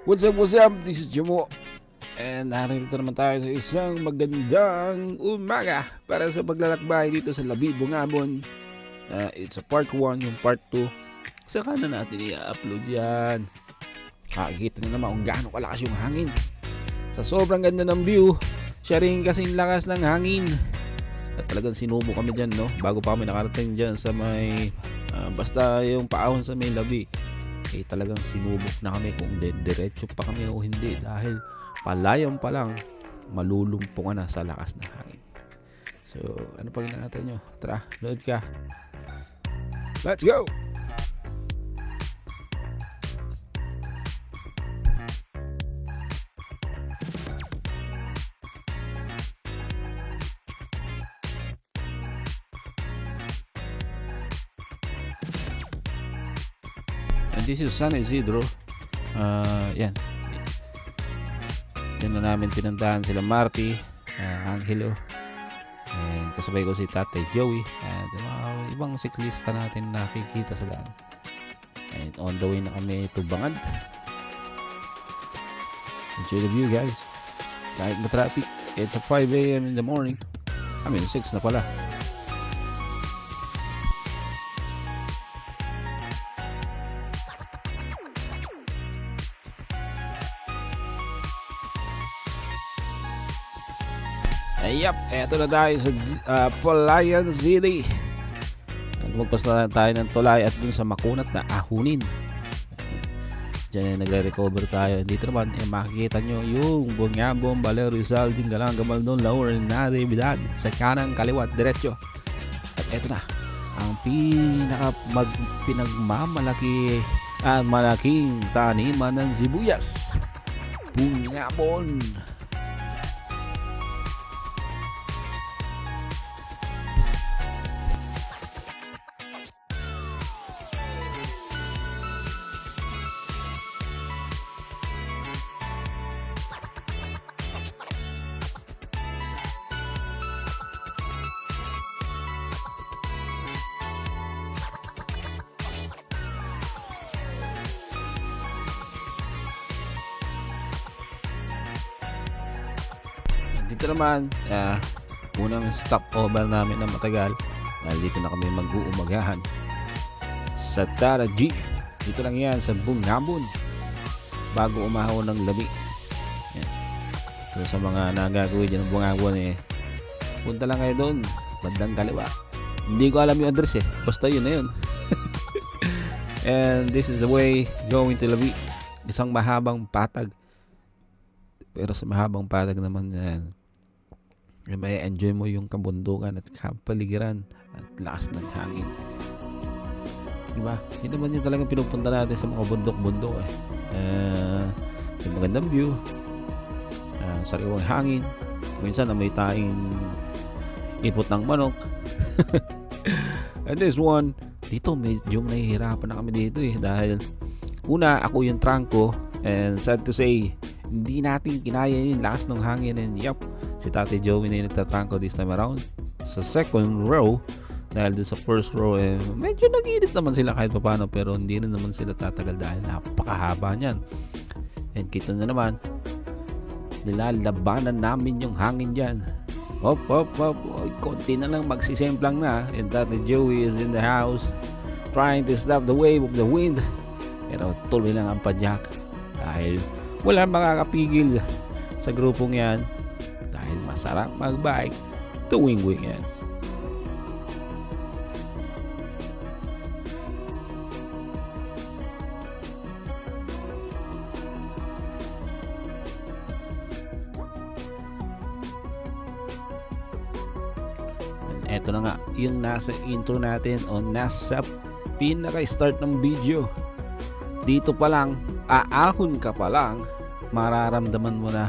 What's up, what's up? This is Jamo. And narito naman tayo sa isang magandang umaga para sa paglalakbay dito sa Labi, Bungabon. It's a part 1, yung part 2. Saka na natin i-upload yan. Kakita na naman kung gaano kalakas yung hangin. Sa sobrang ganda ng view, siya rin kasing lakas ng hangin. At talagang sinubo kami dyan, no? Bago pa kami nakarating dyan sa may basta yung paahon sa may Labi, talagang sinubok na kami kung diretso pa kami o hindi, dahil palayang pa lang malulumpo ka na sa lakas ng hangin. So ano pa ginagawa nyo? Tara, load ka, let's go. And this is San Isidro. Yan. Yan na namin pinuntahan sila Marty, Angelo, and kasabay ko si Tatay Joey, at mga ibang siklista natin nakikita sa daan. And on the way na kami to Bangad. Enjoy the view, guys. Kahit ma-traffic, it's a 5 a.m. in the morning. I mean 6 na pala. Ayap, eto na tayo sa Palayan City. Lumagpas na tayo ng tulay at dun sa makunat na ahunin. Diyan nagre-recover tayo. Dito naman makikita nyo yung Bungabon, Baler, Rizal, Dingalang, Gamaldon, Laur, Natividad sa kanang kaliwat diretso. At eto na ang pinagmamalaki at malaking taniman ng sibuyas, Bungabon. Dito naman, unang stopover namin na matagal, dahil dito na kami mag-uumagahan sa Tara G. Dito lang yan sa Bungabon bago umahon ng Labi. Yan. So sa mga nagagawin dyan ng Bungabon, punta lang kayo doon, bandang kaliwa. Hindi ko alam yung address, basta yun na yun. And this is the way going to Labi. Isang mahabang patag, pero sa mahabang patag naman yan, may enjoy mo yung kabundukan at kapaligiran at lakas ng hangin. Diba? Yun naman yung talagang pinupunta natin sa mga bundok-bundok. Yung magandang view, sariwang hangin, minsan amoy tayong ipot ng manok. And this one, dito medyo nahihirapan na kami dito dahil una, ako yung trangko, and sad to say, hindi natin kinaya yung lakas ng hangin. And yup, si Tate Joey na yung nagtatrangko this time around sa second row, dahil doon sa first row medyo nag-init naman sila kahit paano, pero hindi na naman sila tatagal dahil napakahaba niyan. And kita na naman, nilalabanan namin yung hangin dyan. Hop. Konti na lang magsisemplang na, and Tate Joey is in the house trying to stop the wave of the wind, pero tuloy lang ang padyak dahil wala makakapigil sa grupong yan, dahil masarap magbike tuwing weekends. And eto na nga yung nasa intro natin o nasa pinaka-start ng video. Dito pa lang, aahon ka pa lang, mararamdaman mo na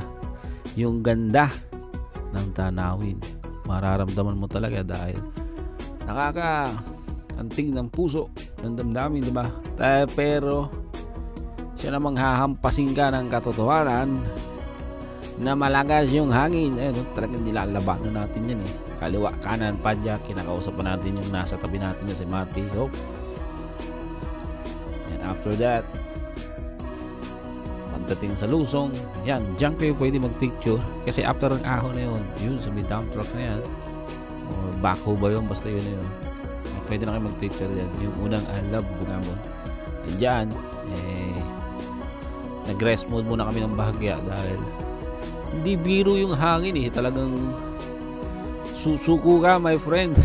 yung ganda ng tanawin. Mararamdaman mo talaga dahil nakakaanting ng puso, ng damdamin, di ba? Pero siya namang hahampasin ka ng katotohanan na malakas yung hangin. Talagang nilalabanan natin yan kaliwa, kanan, padyak. Kinakausap pa natin yung nasa tabi natin na si Marty Hope. And after that, pagdating sa Lusong, yan, diyan kayo pwede mag-picture kasi after ng ahon na yun sa may dump truck na yan or backhoe ba yun, basta yun na yun, pwede na kayo mag-picture dyan. Yung unang I love Bungabon. And dyan, nag-rest mode muna kami ng bahagya dahil hindi biro yung hangin talagang susuko ka, my friend.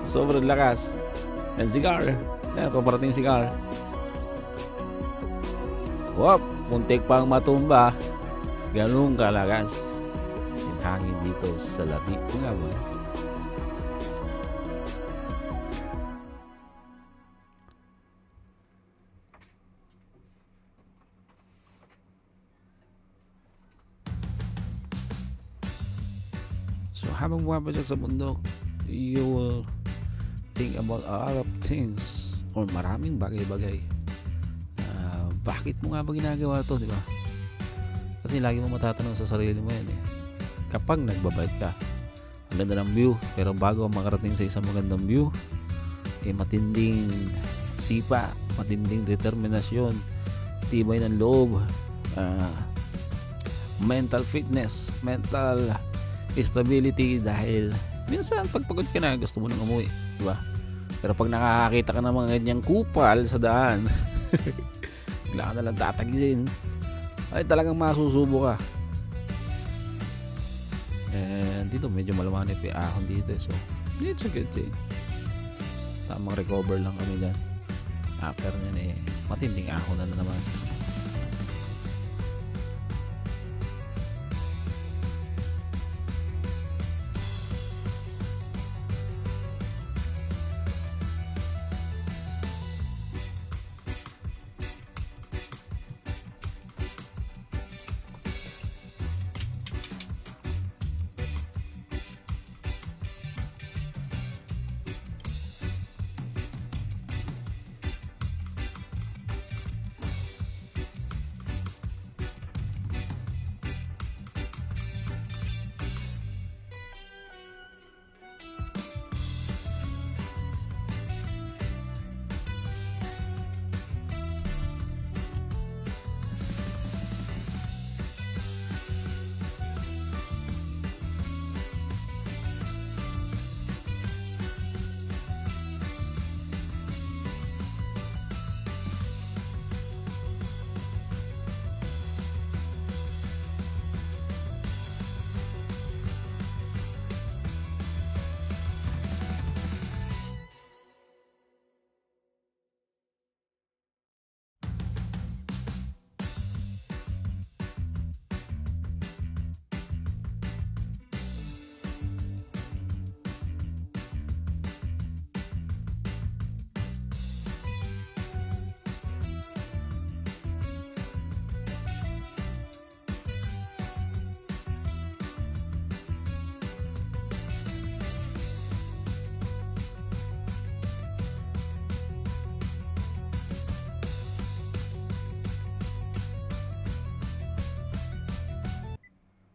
Sobrang lakas. And cigar, yan, paparating cigar. Wop, muntik pang matumba. Ganun kalakas yung hangin dito sa Labi Bungabon. So habang bumabagsak sa bundok, you will think about a lot of things or maraming bagay-bagay. Bakit mo nga ba ginagawa to, di ba? Kasi lagi mo matatanong sa sarili mo yan kapag nagbabike ka, ang ganda ng view, pero bago makarating sa isang magandang view, matinding sipa, matinding determinasyon, tibay ng loob, mental fitness, mental stability, dahil minsan pagpagod ka na gusto mo nang umuwi, di ba? Pero pag nakakakita ka ng mga ganyang kupal sa daan, bigla ka nalang tatagisin, ay talagang masusubo ka. And dito medyo malumanip yung ahon dito, so it's a good thing. Tamang recover lang kami dyan after nyan matinding ahon na naman.